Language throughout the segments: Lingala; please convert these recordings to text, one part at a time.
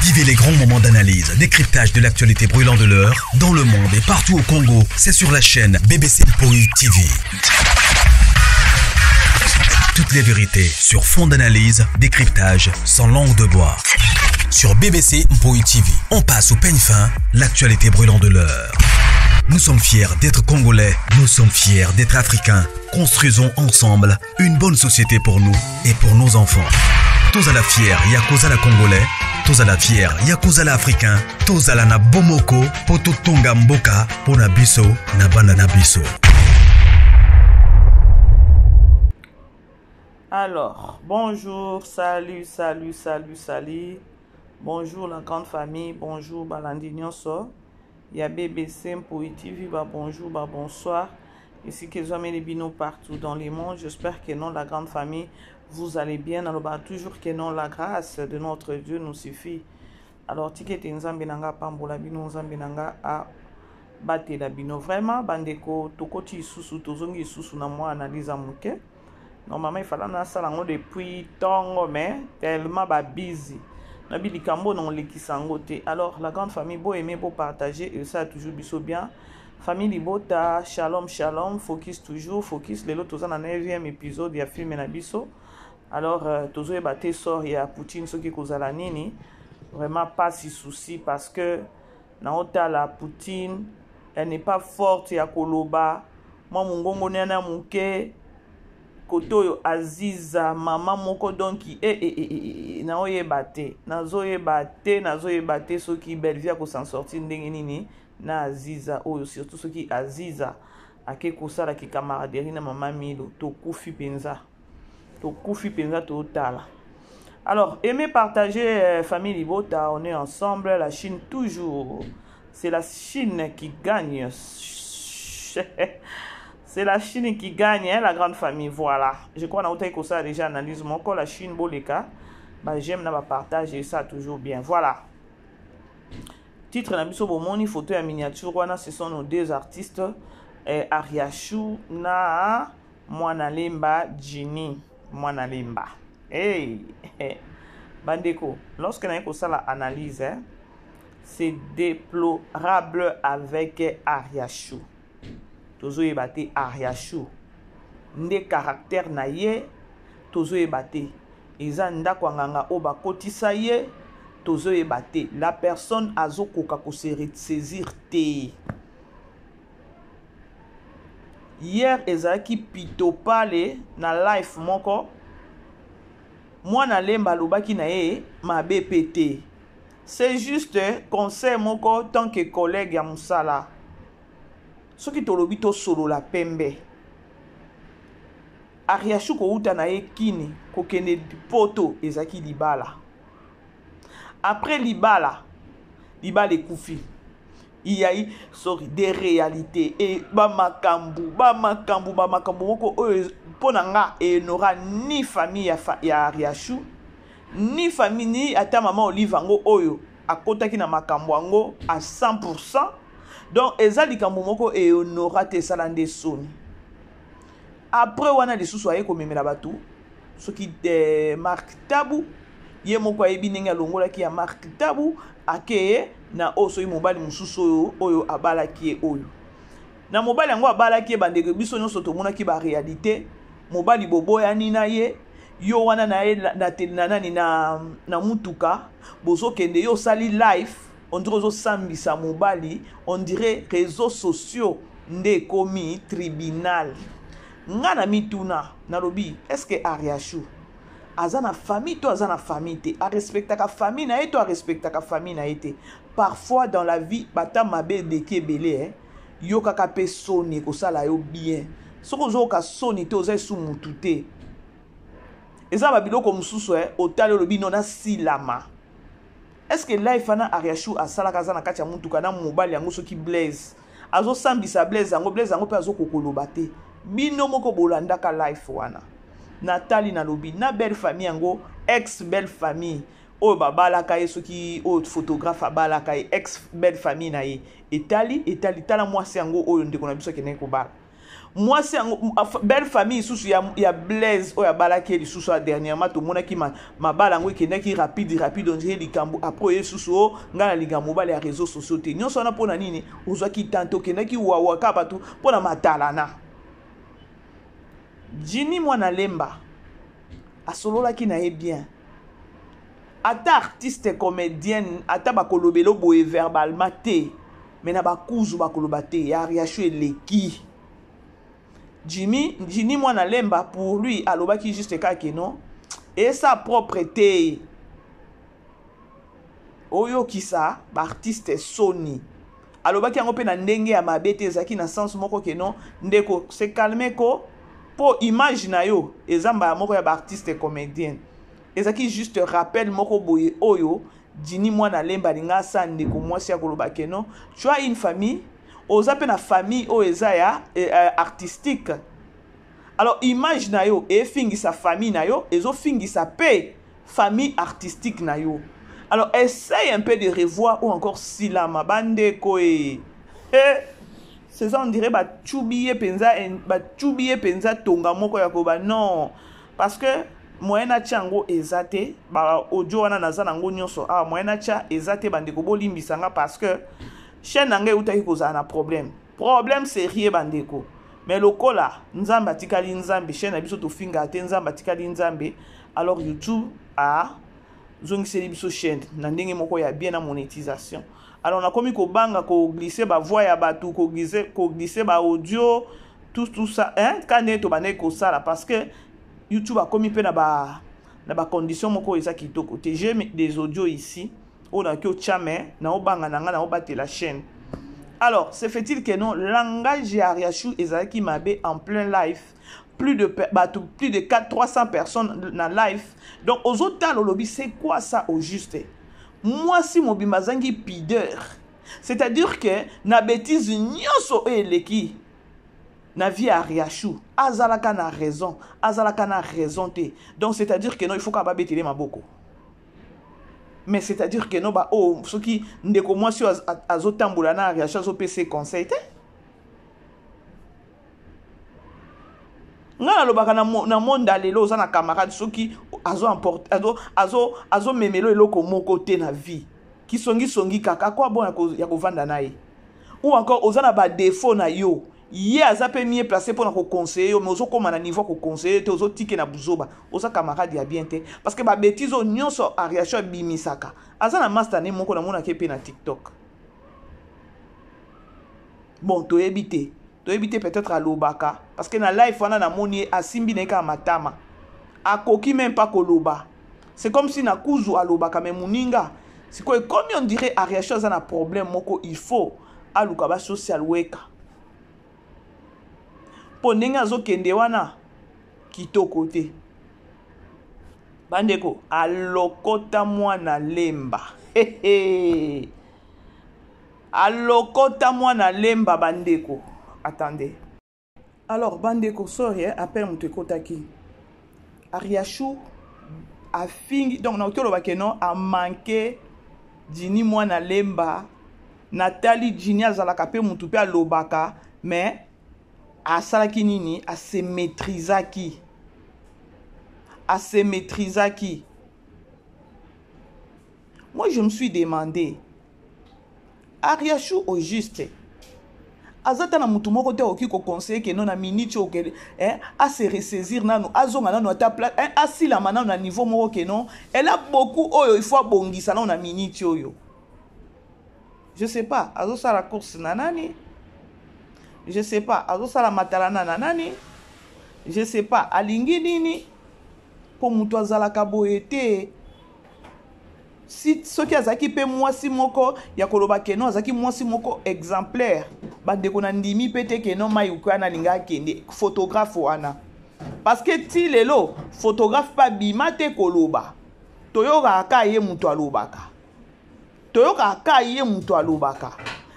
Vivez les grands moments d'analyse, décryptage de l'actualité brûlante de l'heure, dans le monde et partout au Congo. C'est sur la chaîne BBC Mpoï TV. Toutes les vérités sur fond d'analyse, décryptage, sans langue de bois. Sur BBC Mpoï TV, on passe au peigne fin, l'actualité brûlante de l'heure. Nous sommes fiers d'être Congolais, nous sommes fiers d'être Africains. Construisons ensemble une bonne société pour nous et pour nos enfants. Tous à la fière, Yakozala Congolais. Tous à la fière, Yakozala Africain. Tous à la na bomoko, poto tonga mboka, pona biso, na banda na biso. Alors, bonjour, salut. Bonjour la grande famille, bonjour Balandi Nyonso. Il y a BBC Mpoï TV, bonjour, bonsoir. Ici que les les binos partout dans le monde. J'espère que non, la grande famille, vous allez bien. Alors, toujours que non, la grâce de notre Dieu nous suffit. Alors, ticket nzambenanga pambola bino nzambenanga a bate la bino. Vraiment, bandeko, tokoti susu, tozongi susu na moi analyse amuke. Normalement, il fallait na salango depuis tongo, mais tellement busy. Nabi likambo non lekisangote. Alors, la grande famille, beau aimer, beau partager, et ça a toujours biso bien. Famille Libota, shalom, focus toujours, focus. Les autres, dans le 9e épisode, il y a film Nabiso. Alors, tozo e bate sort, il y a Poutine, ce qui cause la nini. Vraiment pas si souci parce que, dans la Poutine, elle n'est pas forte, il y a Koloba. Moi, mon gongo nena mouke. Koto Aziza mama moko donki na oye bate nazo bate ceux qui belvia ko s'en sortir ndenge nini na Aziza oyo surtout ceux qui Aziza ake kosala ki camaraderie na mama Milo to kufi penza to tala. Alors aimez partager famille Libota, on est ensemble, la Chine toujours, c'est la Chine qui gagne. C'est la Chine qui gagne, hein, la grande famille. Voilà. Je crois que ça déjà analyse mon corps, la Chine, boleka. J'aime na partager ça toujours bien. Voilà. Titre na biso bomoni, photo et miniature. Ce sont nos deux artistes. Ariachou na Mwanalemba Jini. Mwanalemba. Hey. Bandeko. Lorsque na ça la analyse, hein, c'est déplorable avec Ariachou. Tozo ebate Ariachou nde caractère na ye tozo ebate eza ndako nganga oba kotisa ye tozo ebate la personne azokoka ko se saisir te. Hier ezaki pitopale na life moko mwana lemba lobaki na ye ma BPT. C'est juste conseil moko tant que collègue ya musala. Ce qui tolobi to solo la pembe. Ariachou ko uta na ye kini ko kene poto ezaki libala. Après libala kufi. Il y a eu des réalités et ba makambu moko ponanga et n'aura ni famille ya Ariachou ni famille ni ata maman Olivango oyo akotaki na makambu ango à 100%. Donc, ezali kamomoko et honora te salande soni. Après, wana de sous soye comme la batou. Ce qui est Marc Tabou. Ye moko ebi nenga longola ki ya Marc Tabou. Akeye na oso mobali mususu oyo abala ki oyo. Na mobali yango abala ki bandeke biso nyonso to mona ki ba réalité. Mobali bobo ya nina ye. Yo wana na ye na mutuka. Bozo kende yo sali live. On dirait aux sambisa mobali, on dirait réseaux sociaux nde komi tribunal. Ngana mituna nalobi, est-ce que Ariachou azana famille to azana famille te, a respecta ka famille na eto a respecta ka famille na ete. Parfois dans la vie bata mabe de kebele yo kaka pe soni ko sala yo bien. Soko zo ka soni te ozai su mutute. Eza babiloko mususu otale lobi nona silama. Est-ce que là il fana Ariachou a sala kaza na kati ya mutuka na mobali yango soki Blaise azo sambisa Blaise yango pe azo kokoloba te bino moko bolanda ka life wana Nathalie na lobi na belle famille yango ex belle famille o babala ka soki o photographe abala ka ex belle famille na ye etali tala mwasi yango oyo ndeko na biso keneko bala moi c'est belle famille sous il y a Blaise ou ya balaki sous dernièrement tout monde qui ma balango qui n'est qui rapide on dirait likambo après sous ngana likambo ba les réseaux sociaux te nyonso na pona nini ozwa ki tanto qui n'est qui wawa ka batu pona matalana Jini mwana lemba asolola ki na e bien ata artiste comédienne ata bakolobelo boye verbalement te mais na bakuzu bakoloba te ya Ariachu eleki Jini mwana lemba pour lui alobaki juste kake non et sa propreté oyo kisa ba artiste Sony alobaki yango pe na ndenge ya mabete ezaki na sens moko ke non ndeko se calmer ko po image na yo ezamba moko ya ba artiste comédienne ezaki juste rappel moko boye oyo Jini mwana lemba linga sa ndeko mwasi ya koloba ke non tu as une famille oza pe na famille o eza ya artistique alors image na yo e fingi sa famille na yo ezo fingi sa pe famille artistique na yo alors essaye un peu de revoir ou encore silama bande ko c'est ça on dirait ba chubiye penza tonga moko ya ko ba non parce que moyena chango ezate ba audio wana naza nango nyonso moyena cha ezate bande ko bolimbisanga parce que chaîne nanga utaki koza na problème sérieux bandeko mais lokola nzamba tikali nzambe chaîne na biso to finga te nzamba tikali nzambe alors YouTube zongiseli biso chaîne na ndenge moko ya bien na monétisation alors na komi ko banga ko glisser ba voix ya batu ko glisser ba audio tout ça quand to bane ko sala parce que YouTube a komi pe na ba condition moko eza kitoko te j'ai des audios ici on a que chame na obanga nanga na obate la chaîne alors se fait-il que non langage ya Ariachu ezaki mabe en plein live plus de 300 personnes dans live donc aux autres lobby c'est quoi ça au juste moi si mon bimazangi pideur c'est-à-dire que na bêtise nyonso eleki na vie Ariachu azalaka na raison te donc c'est-à-dire que non il faut ka betele maboko mais c'est-à-dire que non ba ce qui ndeko moi si azotambola na Ariachu azo PC conseil te ngana lobaka na monde alelo za na camarade soki azo memelo eloko moko te na vie ki songi kaka kwa bon ya kovanda nae ou encore ozana ba défaut na yo ye aza pe mieux placé pour na ko conseiller yo mais ozo koma na niveau ko conseiller te ozo tike na buzoba oza camarade ya bien te parce que ba bêtise nyonso Ariachu bimisaka aza na master ne moko na mona ke pe na TikTok bon to éviter peut-être à l'obaka parce que na live wana na moni asimbi neka matama akoki même pas koloba c'est comme si na kuzu à l'obaka mais muninga c'est quoi comme on dirait Ariachu a un problème moko il faut aluka ba social weka po ndenge azokende wana kitoko te bandeko alokota mwana lemba alokota mwana lemba bandeko attendez alors bandeko sorry appelle mutekotaki Ariachu a fini donc na otoloba ke non a manqué Jini mwana lemba Nathalie Jini azalaka pe mutu pe alobaka mais asalaki nini a se maîtrisaki moi je me suis demandé Ariachu au juste azata na mutu moko te oki ko conseiller que non na minute o ke a se ressaisir nanu azonga nanu ata place asila mana na niveau moko ke non elle a beaucoup oyo il faut bongisa na minute oyo je sais pas azo sala course na nani je sais pas azo sala matalana na nani je sais pas alingi nini po mutu azalaka boye te si soki azaki pe mwasi moko ya koloba ke non azaki mwasi moko exemplaire bandeko na ndimi pete ke non mayuka na linga kende photographe wana parce que ti lelo photographe pa bima te koloba toyoka aka ye mutu alobaka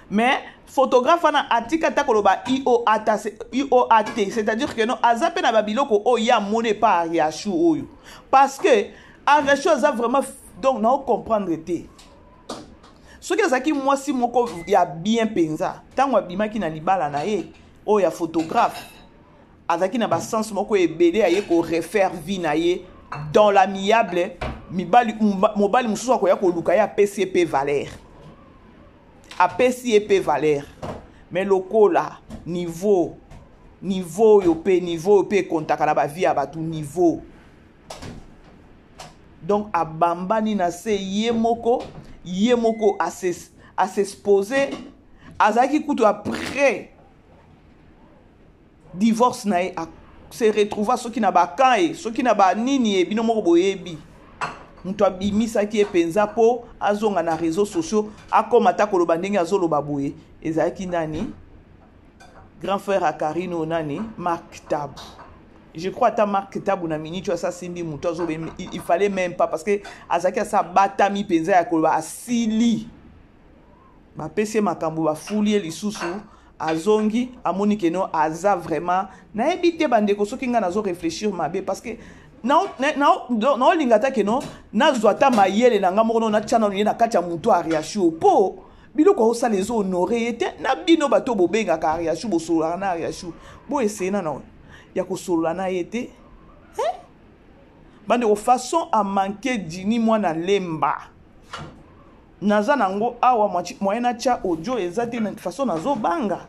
mais photographe wana atika ta koloba IOAT c'est-à-dire que non azape na babiloko o ya mone pa Ariachu oyo parce que Ariachu aza vraiment donc na comprendre te soki azaki mwasi moko ya bien penza tango abimaki na libala na ye o ya photographe azaki na ba sens moko ebele aye ko refaire vie na ye dans l'amiable mobali mususu akoya koluka ye apesi pe valeur apesi pe valeur mais lokola niveau yo pe kontaka na ba vie ya batu niveau donc abambani na se ye moko à s'exposer azaki kutu après divorce na ye se retrouva soki na bakan ye soki na banini ye bino moko boyebi mutu abimisaki ye penza po azonga na réseaux sociaux akoma ta koloba ndenge azoloba boye ezalaki nani grand frère à Karino nani Marc Tabou. Je crois que Marc Tabou na mini tu as ça Cindy mutu il fallait même pas parce que azaki sa batami penza ya koloba asili ba pese makambo ba fulie lisusu azongi amoni keno aza vraiment na ebite bandeko soki nga nazo réfléchir mabe parce que na lingata keno na zwata mayele na nga moko na channel ni na kacha mutu ariashu po biloko osa les honorer était na bino bato bobenga ka ariashu bo solola na ariashu bo esena na ya ko solola na yete bande de façon à manquer dini mwana lemba naza nango awa moyena cha audio ezati na façon nazo banga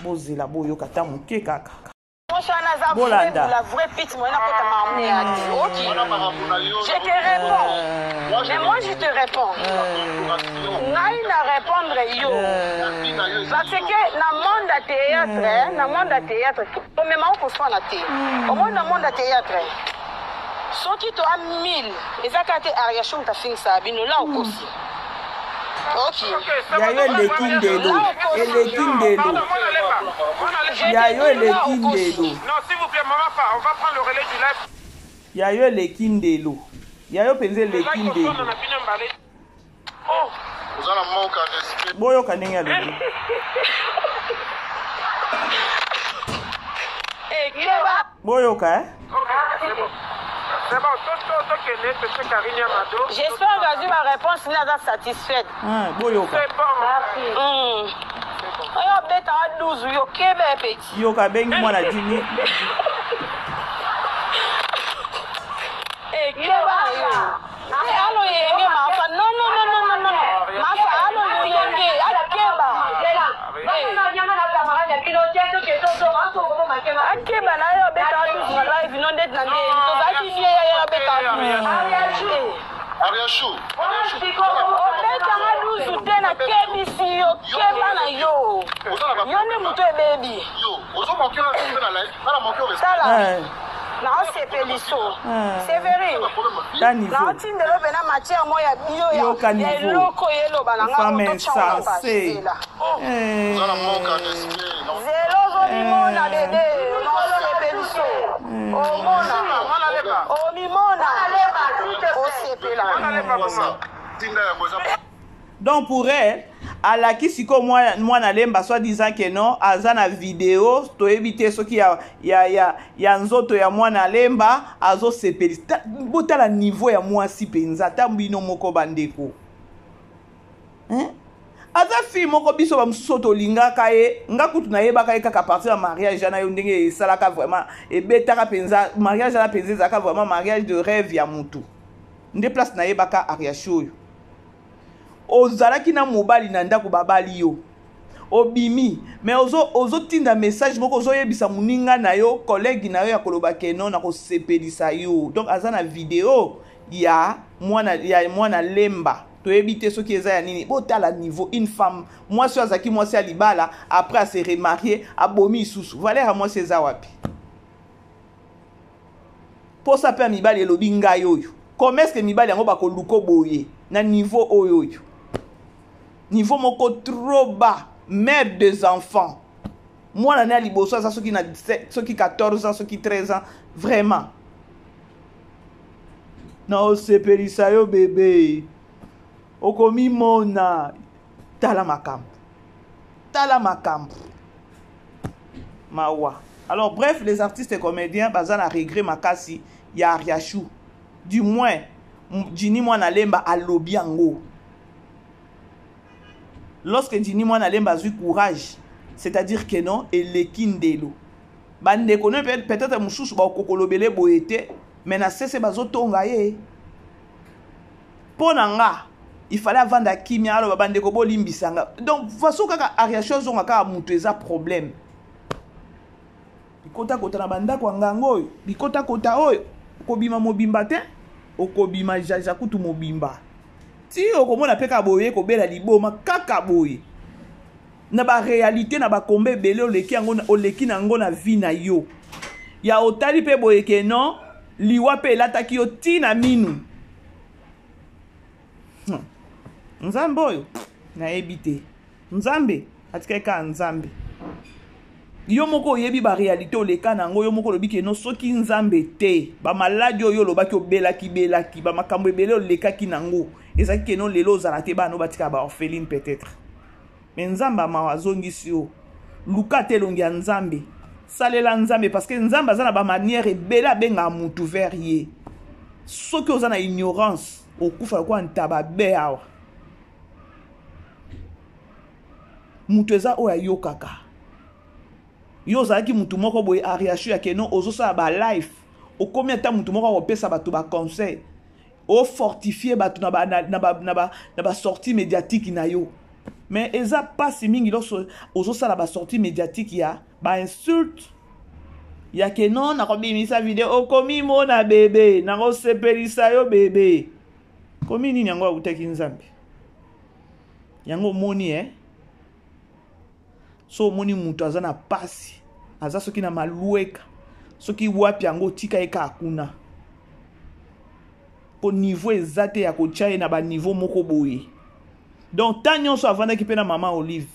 bozela boyo kata muke kaka Bolanda. La vraie pite, moi, je te réponds. Mais moi, je te réponds. Naïna répondre yo. Parce que dans le monde de théâtre, au même moment qu'on soit la télé, au moins dans le monde de théâtre, ceux qui t'ont 1000, et ça quand tu as réagi, tu as fini ça, bino là aussi. Ok. Yayo lekindelo. Elekindelo. Yayo lekindelo. Non, s'il vous plaît, maman, on va prendre le relais du live. Yayo lekindelo. Yayo penze lekindelo. Oh, vous allez manquer d'esprit. Boyo kanenga lelo. Boyo ka c'est bon, j'espère que ma réponse n'est satisfaite. Boyo ka. C'est bon. Oyo beta 12 yo kebe petit. Yo ka bengi mwana dini. Keba yo. Alo yenge mafa. Non. Mafa alo yenge. Ala keba. Keba na yo beta 12 na live non det na ndeni. To zaki ye ya beta 12. Ariashu. Obeta nga 12 tena kebisi yo keba na yo. Yone muto baby. Yo, ozo manquer na live, na manquer au respect. Sala. Non, c'est pélisso. C'est vrai. Ta niveau. Non, tu ne veux pas matière moi ya bio Yo ka ya niveau. loko yelo bananga Femme to changa insensée. Vous allez manquer d'esprit. Zéro zomimona bébé. Non, c'est pélisso. Oh mona. Oh mimona. Oh c'est péla. Donc pour elle, alaki siko mwana lemba soit disant que non azana vidéo to éviter ce qui ya nzoto ya mwana lemba azo sepeli botala niveau ya mwasi penza tambino moko bandeko aza fi moko biso ba msoto lingaka ye ngakutu na yebaka ye kaka partir ya mariage na yo ndenge esalaka vraiment ebetaka penza mariage na penza zaka vraiment mariage de rêve ya mutu nde place na yebaka ariasho yo ozalaki na mobali na ndako babali yo obimi mais ozo tinda message moko ozo yebisa muninga na yo collègue na yo ya koloba keno na ko sepelisa yo donc azana vidéo ya mwana lemba to ebite soki eza ya nini botala niveau une femme moi so azaki moi c'est libala après à se remarier abomi susu valeur moi c'est za wapi pour ça pe mibali elobi ngai oyo comment est-ce que mibali yango bakoluko boye na niveau oyo niveau moko trop bas, mère des enfants. Moi, l'année à Liboso, ça, ceux qui 14 ans, ceux qui 13 ans, vraiment. Non, c'est Perisayo bébé. Okomi mona. Tala makam. Mawa. Alors, bref, les artistes et comédiens, bazan a regret makasi, ya Ariashu. Du moins, Jini Mwana Lemba a lobiango. Lorsque Dini Mwana Lemba a eu courage, c'est-à-dire que non, et le kindelo. bande kono peut-être mususu ba kokolobele boyete mais na cesse bazotonga ye pona nga il fallait avant da kimia alo bande ko bolimbisanga donc façon kaka ariation zonga ka mutu eza problème bikota kota na banda kwa ngango bikota kota oyo okobima mobimba te okobima jaja kutu mobimba ti okomona peka boye ko bela liboma kaka boye na ba réalité na ba kombe belé oleki nango na vie na yo ya otali pe boye ke non liwa pe lataki yo ti na minu nzambe oyo na ebite nzambe atikeka nzambe yo moko oyebi ba réalité oleka nango yo moko lobi ke non soki nzambe te ba maladi oyo lobaki obelaki ba makambo ebele olekaki nango ezaki ke non lelo ozala te bana batika ba orpheline peut-être mais nzamba mawazongisi yo luka te longi ya nzambe salela nzambe parce que nzamba aza na ba manière ebele abenga mutu vers ye soki oza na ignorance okufa kwa ntaba be awa mutu eza oyo ayokaka yo ozalaki mutu moko boye ariachu ya keno ozosala ba life okomi ata mutu moko akopesa bato ba conseil ofortifie bato na ba sortie médiatique na yo mais eza pasi mingi loso ozosala ba sortie médiatique ya ba insulte ya keno nakobimisa video okomi mona bebe nakosepelisa yo bebe komi nini yango akutaki nzambe yango moni so moni mutu aza na pasi aza soki na malueka soki wapi yango tika eka akuna po niveau ezate ya kotia na ba niveau moko boye donc ta nyonso avandaki pe na mama Olive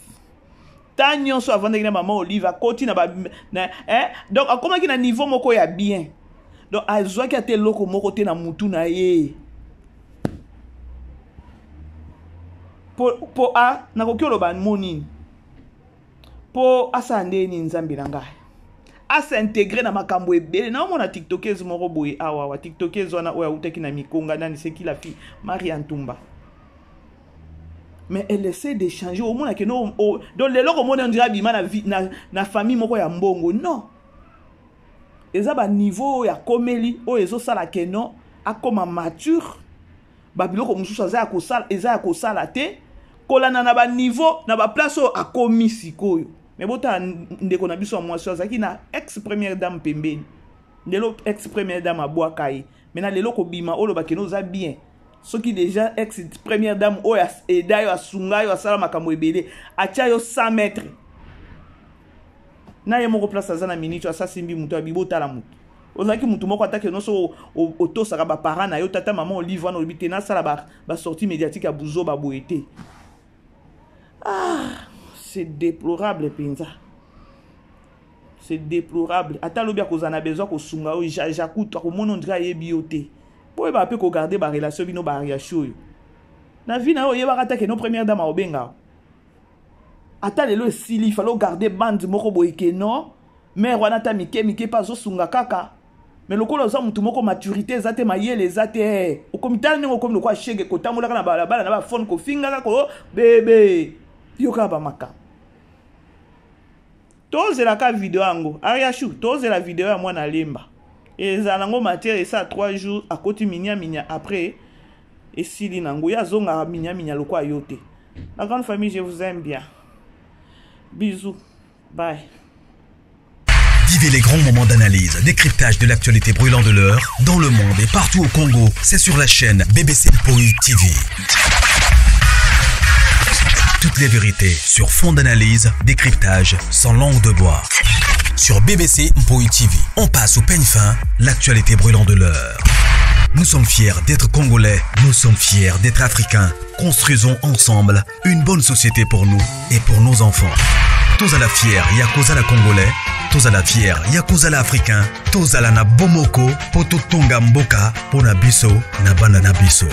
ta nyonso avandaki na mama Olive akoti na ba donc akomaki na niveau moko ya bien donc azwaki ate loko moko te na mutu na ye po a nakoki oloba monini po asande ni nzambi na ngai asa intégrer na makambo ebele na mona tiktokeuse moko boye awa tiktokeuse wana oya utaki na mikonga nani c'est qui la fille Marie Antumba mais elle essaie d'échanger au monde que non donc les loko mona ndira bima na famille moko ya mbongo non eza ba niveau ya komeli o ezo sala ke non akoma mature ba biloko mususu eza ya kosala te kolana na ba niveau na ba place o akomi sikoyo mais bota ndeko na biso mwasi azaki na ex première dame pembeni ndelo ex première dame abwakai maintenant lelo ko bima olo bakeno za bien soki déjà ex première dame o ya edayo asunga yo asala makambo ebele atia yo 100 mètres na ye moko place azana minute asasimbi mutu abibota la mutu ozaki mutu moko atake no so otosaka ba parents na yo tata maman Olive wana obite na sala ba sortie médiatique ya buzo ba boete c'est déplorable penza c'est déplorable ata lobi akozana besoin ko sunga o jakuta ko mono ndra yebi yote boye ba pe ko garder ba relation bino ba ariacho na vie na yo yeba kata ke no première dame obenga ata lelo sili falo garder bande moko boye ke non mais wana ta mike pa zo sunga kaka mais lokolo za mutu moko maturité zate mayele zate o komitana ngo comme lokwa shege ko tamola kana bala na ba phone ko finga ko bébé yoka ba maka tozela ka video yango ariachu tozela video ya mwana lemba ezala ngo matière ça 3 jours akoti minya après esili nango ya zonga minya lokwa yote. La grande famille, je vous aime bien. Bisous, bye. Vivez les grands moments d'analyse, décryptage de l'actualité brûlante de l'heure, dans le monde et partout au Congo. C'est sur la chaîne BBC Mpoï TV. Toutes les vérités sur fond d'analyse, décryptage sans langue de bois. Sur BBC Mpoï TV, on passe au peigne fin l'actualité brûlante de l'heure. Nous sommes fiers d'être Congolais, nous sommes fiers d'être Africains. Construisons ensemble une bonne société pour nous et pour nos enfants. Tozala fier, yakozala Congolais. Tozala fier, yakozala Africain. Tozala na bomoko, poto tonga mboka, pona biso, na banda na biso.